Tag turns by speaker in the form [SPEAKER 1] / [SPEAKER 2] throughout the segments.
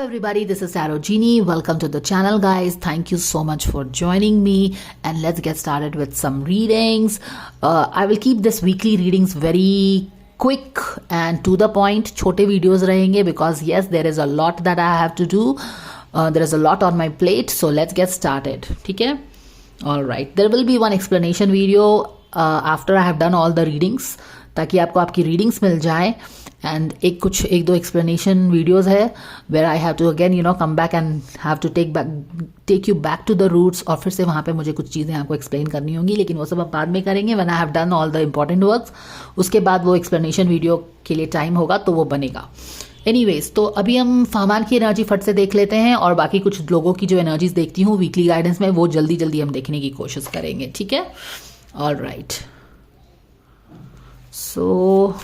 [SPEAKER 1] everybody, this is Sarojini. Welcome to the channel, guys. Thank you so much for joining me, and let's get started with some readings. I will keep this weekly readings very quick and to the point. छोटे videos रहेंगे because yes, there is a lot that I have to do. There is a lot on my plate, so let's get started. ठीक है? All right. There will be one explanation video after I have done all the readings, ताकि आपको आपकी readings मिल जाए. And एक दो explanation videos है where I have to again come back and have to take you back to the roots, और फिर से वहाँ पे मुझे कुछ चीज़ें आपको एक्सप्लेन करनी होंगी, लेकिन वो सब आप बाद में करेंगे when I have done all the important works. उसके बाद वो एक्सप्लेनेशन वीडियो के लिए टाइम होगा तो वो बनेगा. एनीवेज, तो अभी हम फहमान की एनर्जी फट से देख लेते हैं, और बाकी कुछ लोगों की जो एनर्जीज देखती हूँ वीकली गाइडेंस में वो जल्दी जल्दी हम देखने की कोशिश करेंगे. ठीक है? All right. So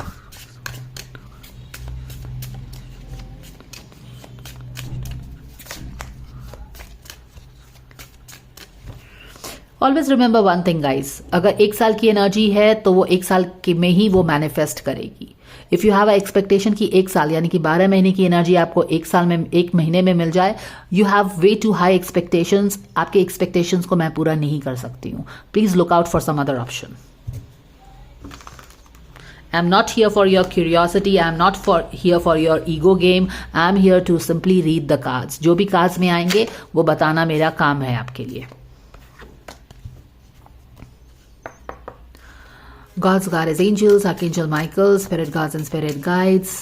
[SPEAKER 1] always remember one thing guys, अगर एक साल की एनर्जी है तो वो एक साल के में ही वो मैनिफेस्ट करेगी. If you have a expectation कि एक साल यानी कि 12 महीने की एनर्जी आपको एक साल में एक महीने में मिल जाए, you have way too high expectations. आपके एक्सपेक्टेशंस को मैं पूरा नहीं कर सकती हूँ. Please look out for some other option. I am not here for your curiosity. I am not here for your ego game. I am here to simply read the cards. जो भी cards में आएंगे वो बताना मेरा काम है आपके लिए. God's guard is angels, Archangel Michael, spirit guards and spirit guides.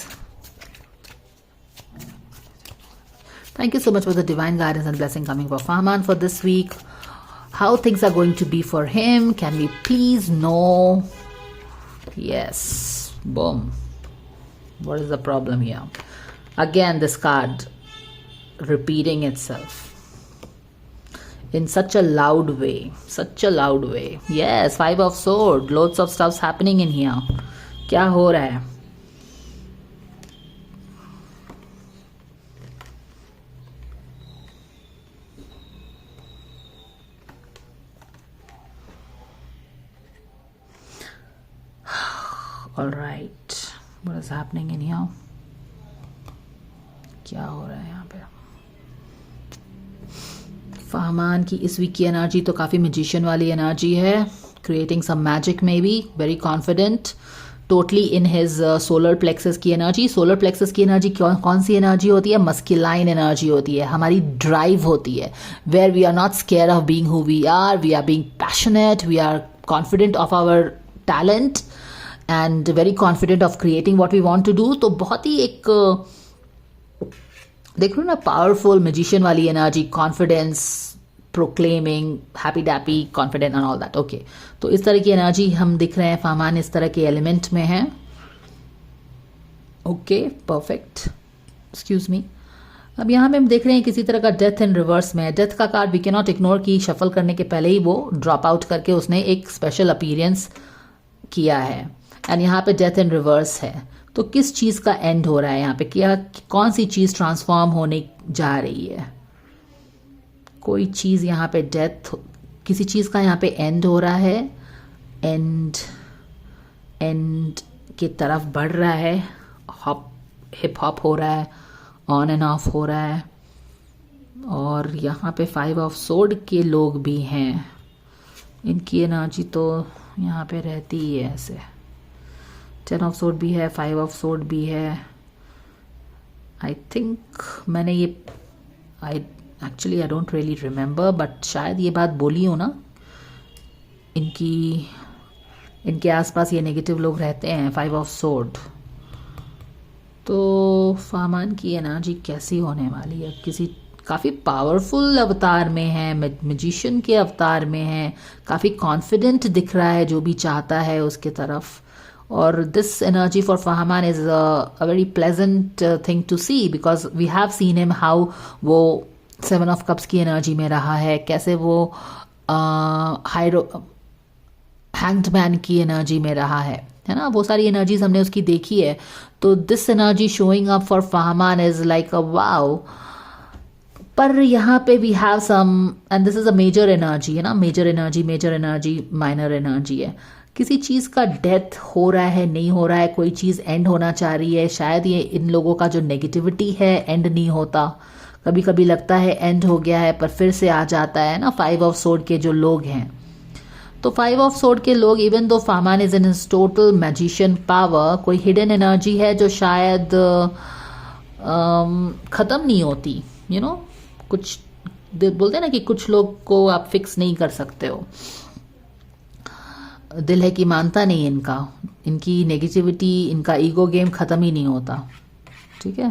[SPEAKER 1] Thank you so much for the divine guidance and blessing coming for Fahman for this week. How things are going to be for him? Can we please know? Yes. Boom. What is the problem here? Again, this card repeating itself. In such a loud way. Such a loud way. Yes, 5 of Swords. Loads of stuff's happening in here. क्या हो रहा है? All right. What is happening in here? क्या हो रहा है यहाँ पे? फहमान की इस वीक की एनर्जी तो काफ़ी मैजिशियन वाली एनर्जी है. Creating some magic maybe. Very confident. Totally in his solar plexus की एनर्जी. सोलर प्लेक्सस की एनर्जी कौन सी एनर्जी होती है? मस्कुलाइन एनर्जी होती है. हमारी ड्राइव होती है. Where we are not scare of being who we are being passionate, we are confident of our talent and very confident of creating what we want to do. तो बहुत ही एक देख लो ना, पावरफुल मैजिशियन वाली energy. Confidence, proclaiming, happy dappy, confident and all that. Okay, तो इस तरह की एनर्जी हम दिख रहे हैं. फहमान इस तरह के एलिमेंट में है. Okay, perfect. Excuse me. अब यहाँ पे हम देख रहे हैं किसी तरह का डेथ इन रिवर्स में. डेथ का card we can not ignore की शफल करने के पहले ही वो ड्रॉप आउट करके उसने एक स्पेशल अपीयरेंस किया है. एंड यहाँ पे डेथ इन रिवर्स है. तो किस चीज़ का एंड हो रहा है यहाँ पे? क्या कौन सी चीज़ ट्रांसफॉर्म होने जा रही है? कोई चीज़ यहाँ पे डेथ, किसी चीज़ का यहाँ पे एंड हो रहा है. एंड की तरफ बढ़ रहा है. हिप हॉप हो रहा है, ऑन एंड ऑफ हो रहा है. और यहाँ पे 5 ऑफ सोर्ड के लोग भी हैं. इनकी एनर्जी तो यहाँ पे रहती ही है ऐसे. 10 ऑफ सोर्ड भी है, 5 ऑफ सोर्ड भी है. आई थिंक मैंने ये I don't really remember, but शायद ये बात बोली हो ना. इनके आसपास ये नेगेटिव लोग रहते हैं. 5 ऑफ सोर्ड. तो फहमान की एनर्जी कैसी होने वाली है? किसी काफ़ी पावरफुल अवतार में है, मैजिशियन के अवतार में है. काफ़ी कॉन्फिडेंट दिख रहा है जो भी चाहता है उसके तरफ. और this energy for Fahman is a very pleasant thing to see, because we have seen him how वो 7 ऑफ कप्स की एनर्जी में रहा है, कैसे वो हैंग्ड मैन की एनर्जी में रहा है ना. वो सारी एनर्जीज हमने उसकी देखी है. तो this energy showing up for Fahman is like a wow. पर यहाँ पे we have some, and this is a major energy है ना. मेजर एनर्जी माइनर एनर्जी है. किसी चीज़ का डेथ हो रहा है, नहीं हो रहा है, कोई चीज़ एंड होना चाह रही है। शायद ये इन लोगों का जो नेगेटिविटी है एंड नहीं होता। कभी कभी लगता है एंड हो गया है पर फिर से आ जाता है ना। 5 ऑफ सोर्ड के जो लोग हैं, तो 5 ऑफ सोर्ड के लोग, even though Fahmaan is in his total magician power, कोई हिडन एनर्जी है जो शायद ख़त्म नहीं होती। कुछ बोलते हैं ना कि कुछ लोग को आप फिक्स नहीं कर सकते हो। दिल है कि मानता नहीं इनका, इनकी नेगेटिविटी, इनका ईगो गेम ख़त्म ही नहीं होता। ठीक है,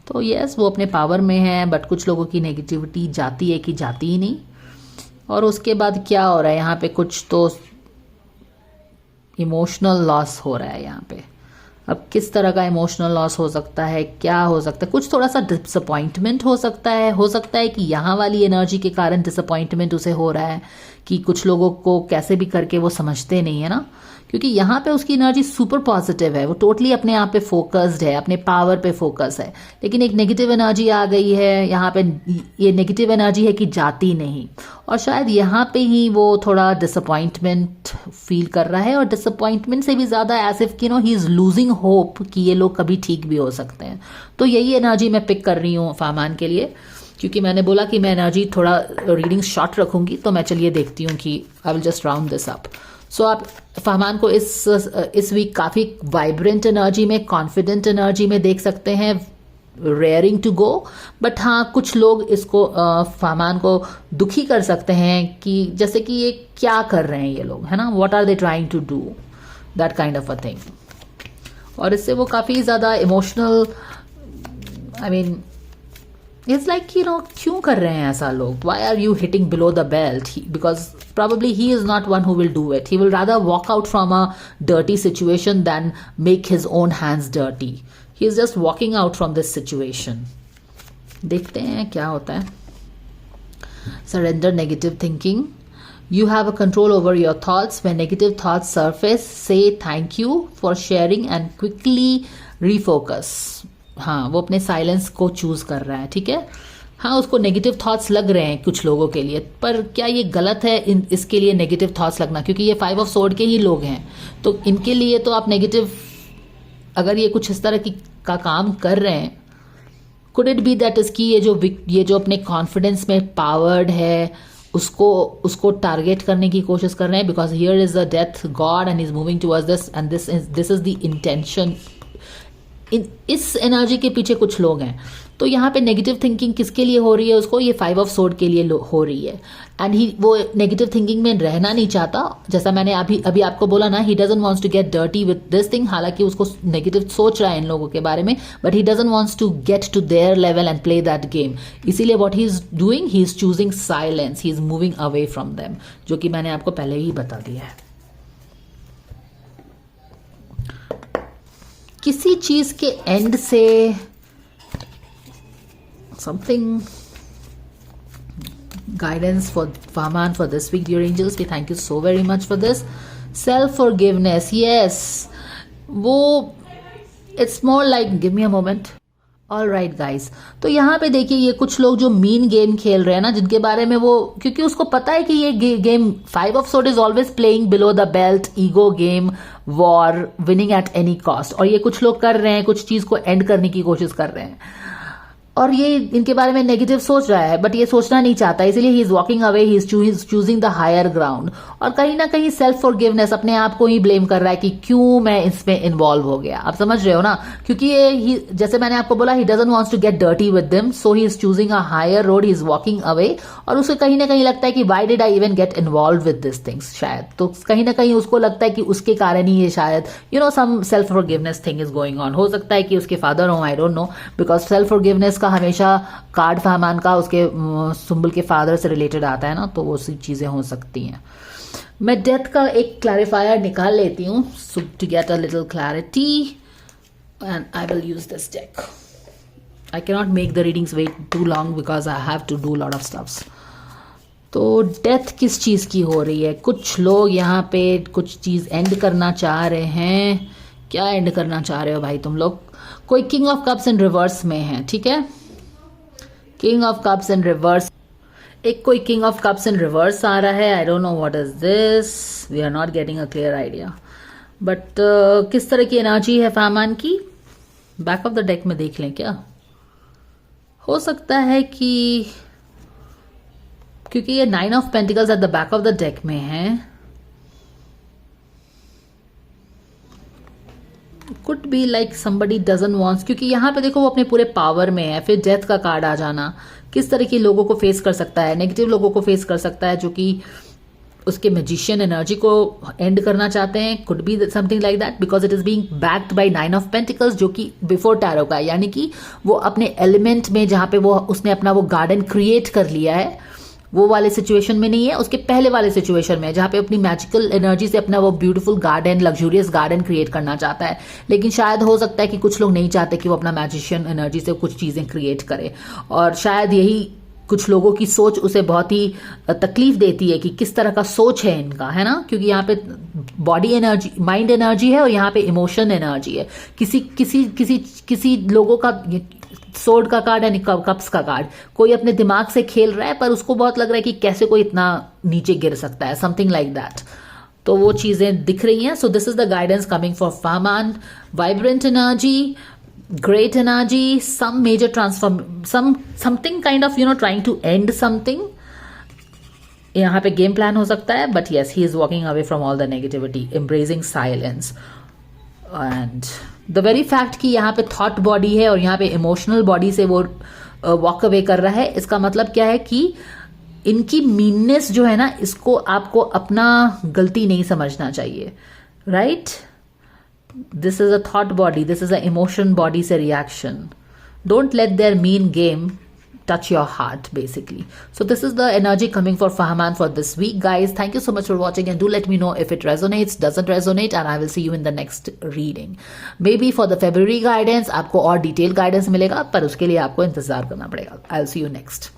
[SPEAKER 1] तो यस वो अपने पावर में है, बट कुछ लोगों की नेगेटिविटी जाती है कि जाती ही नहीं। और उसके बाद क्या हो रहा है यहाँ पे, कुछ तो इमोशनल लॉस हो रहा है यहाँ पे। अब किस तरह का इमोशनल लॉस हो सकता है, क्या हो सकता है, कुछ थोड़ा सा डिसअपॉइंटमेंट हो सकता है कि यहाँ वाली एनर्जी के कारण डिसअपॉइंटमेंट उसे हो रहा है कि कुछ लोगों को कैसे भी करके वो समझते नहीं है ना। क्योंकि यहाँ पे उसकी एनर्जी सुपर पॉजिटिव है, वो टोटली अपने आप पे फोकस्ड है, अपने पावर पे फोकस है। लेकिन एक नेगेटिव एनर्जी आ गई है यहाँ पे, ये नेगेटिव एनर्जी है कि जाती नहीं। और शायद यहाँ पे ही वो थोड़ा डिसअपॉइंटमेंट फील कर रहा है, और डिसअपॉइंटमेंट से भी ज़्यादा एज इफ कि ही इज़ लूजिंग होप कि ये लोग कभी ठीक भी हो सकते हैं। तो यही एनर्जी मैं पिक कर रही हूँ फामान के लिए, क्योंकि मैंने बोला कि मैं एनर्जी थोड़ा रीडिंग शॉर्ट रखूंगी। तो मैं चलिए देखती हूँ कि I will just round this up. So आप फहमान को इस वीक काफ़ी वाइब्रेंट एनर्जी में, कॉन्फिडेंट एनर्जी में देख सकते हैं, रेयरिंग टू गो। बट हाँ, कुछ लोग इसको फहमान को दुखी कर सकते हैं कि जैसे कि ये क्या कर रहे हैं ये लोग, है ना, what are they trying to do, that kind of a thing. और इससे वो काफ़ी ज़्यादा emotional, I mean it's like क्यों कर रहे हैं ऐसा लोग, why are you hitting below the belt, because probably he is not one who will do it. He will rather walk out from a dirty situation than make his own hands dirty. He is just walking out from this situation. देखते हैं क्या होता है। Surrender negative thinking. You have a control over your thoughts. When negative thoughts surface, say thank you for sharing and quickly refocus. हाँ, वो अपने silence को choose कर रहा है। ठीक है, हाँ, उसको नेगेटिव थॉट्स लग रहे हैं कुछ लोगों के लिए, पर क्या ये गलत है इसके लिए नेगेटिव थॉट्स लगना? क्योंकि ये 5 ऑफ सोर्ड के ही लोग हैं, तो इनके लिए तो आप नेगेटिव, अगर ये कुछ इस तरह का काम कर रहे हैं, कुड इट बी दैट इसकी ये जो अपने कॉन्फिडेंस में पावर्ड है उसको टारगेट करने की कोशिश कर रहे हैं। Because here is the death God and is moving towards this and this is the intention. इस एनर्जी के पीछे कुछ लोग हैं। तो यहाँ पे नेगेटिव थिंकिंग किसके लिए हो रही है, उसको ये 5 ऑफ सोर्ड के लिए हो रही है। एंड वो नेगेटिव थिंकिंग में रहना नहीं चाहता। जैसा मैंने अभी आपको बोला ना, he doesn't wants to get dirty with this thing. हालांकि उसको नेगेटिव सोच रहा है इन लोगों के बारे में, but he doesn't wants to get to their level and play that game. इसीलिए what he is doing, he is choosing silence, he is moving away from them, जो कि मैंने आपको पहले ही बता दिया है। किसी चीज के एंड से something guidance for Faman for this week, dear angels. We thank you so very much for this. Self forgiveness, yes, वो it's more like, give me a moment. All right guys, तो यहाँ पे देखिए ये कुछ लोग जो मीन गेम खेल रहे हैं ना, जिनके बारे में वो, क्योंकि उसको पता है कि ये game 5 of sword is always playing below the belt, ego game, war, winning at any cost. और ये कुछ लोग कर रहे हैं, कुछ चीज को एंड करने की कोशिश कर रहे हैं, और ये इनके बारे में नेगेटिव सोच रहा है, बट ये सोचना नहीं चाहता, इसीलिए he is walking away, he is choosing the higher ground. और कहीं ना कहीं सेल्फ फॉरगिवनेस, अपने आप को ही ब्लेम कर रहा है कि क्यों मैं इसमें इन्वॉल्व हो गया। आप समझ रहे हो ना, क्योंकि ये जैसे मैंने आपको बोला, he doesn't wants to get dirty with them, so he is choosing a higher road, he is walking away. और उसे कहीं ना कहीं लगता है कि why did I even get involve with this things, शायद तो कहीं ना कहीं उसको लगता है कि उसके कारण ही ये शायद some self forgiveness thing is going on. हो सकता है कि उसके फादर हो, I don't know, because self forgiveness का हमेशा कार्ड फहमान का उसके सुम्बुल के फादर से रिलेटेड आता है ना, तो वो सी चीजें हो सकती हैं। मैं डेथ का एक क्लैरिफायर निकाल लेती हूँ to get a little clarity, and I will use this deck. I can not make the readings wait too long because I have to do lot of stuffs. तो डेथ किस चीज की हो रही है? कुछ लोग यहाँ पे कुछ चीज एंड करना चाह रहे हैं। क्या एंड करना चाह रहे हो भाई तुम लोग? कोई king of cups in reverse में है, ठीक है, king of cups in reverse. एक कोई king of cups in reverse आ रहा है. I don't know what is this. We are not getting a clear idea. But किस तरह की एनर्जी है फहमान की? बैक ऑफ द डेक में देख लें क्या? हो सकता है कि क्योंकि ये 9 of pentacles at the back of the deck में है, could be like somebody doesn't wants, क्योंकि यहाँ पे देखो वो अपने पूरे पावर में है. फिर डेथ का कार्ड आ जाना, किस तरह के लोगों को फेस कर सकता है? नेगेटिव लोगों को फेस कर सकता है जो कि उसके मैजिशियन एनर्जी को एंड करना चाहते हैं. Could be something like that because it is being backed by 9 of pentacles जो कि बिफोर टैरो का है, यानी कि वो अपने एलिमेंट में जहां पे वो उसने अपना वो गार्डन क्रिएट कर लिया है, वो वाले सिचुएशन में नहीं है. उसके पहले वाले सिचुएशन में जहां पे अपनी मैजिकल एनर्जी से अपना वो beautiful garden, luxurious garden create करना चाहता है. लेकिन शायद हो सकता है कि कुछ लोग नहीं चाहते कि वो अपना मैजिशियन एनर्जी से कुछ चीजें क्रिएट करे, और शायद यही कुछ लोगों की सोच उसे बहुत ही तकलीफ देती है कि किस तरह का सोच है इनका, है ना. क्योंकि यहाँ पे बॉडी एनर्जी, माइंड एनर्जी है और यहाँ पे इमोशन एनर्जी है. किसी किसी किसी किसी लोगों का सोर्ड का कार्ड है, कप्स का कार्ड, कोई अपने दिमाग से खेल रहा है पर उसको बहुत लग रहा है कि कैसे कोई इतना नीचे गिर सकता है, समथिंग लाइक दैट. तो वो चीजें दिख रही हैं. So this is the guidance coming for Fahman. Vibrant energy, great energy, some major something kind of trying to end something. यहाँ पे गेम प्लान हो सकता है, but yes, he is walking away from all the negativity, embracing silence. And the very fact कि यहाँ पे thought body है और यहाँ पे emotional body से वो walk away कर रहा है, इसका मतलब क्या है कि इनकी मीननेस जो है ना, इसको आपको अपना गलती नहीं समझना चाहिए, right? This is a thought body, this is a emotion body से reaction. Don't let their mean game touch your heart, basically. So this is the energy coming for Fahman for this week, guys. Thank you so much for watching, and do let me know if it resonates, doesn't resonate, and I will see you in the next reading. Maybe for the February guidance आपको और detailed guidance मिलेगा, पर उसके लिए आपको इंतजार करना पड़ेगा. I'll see you next.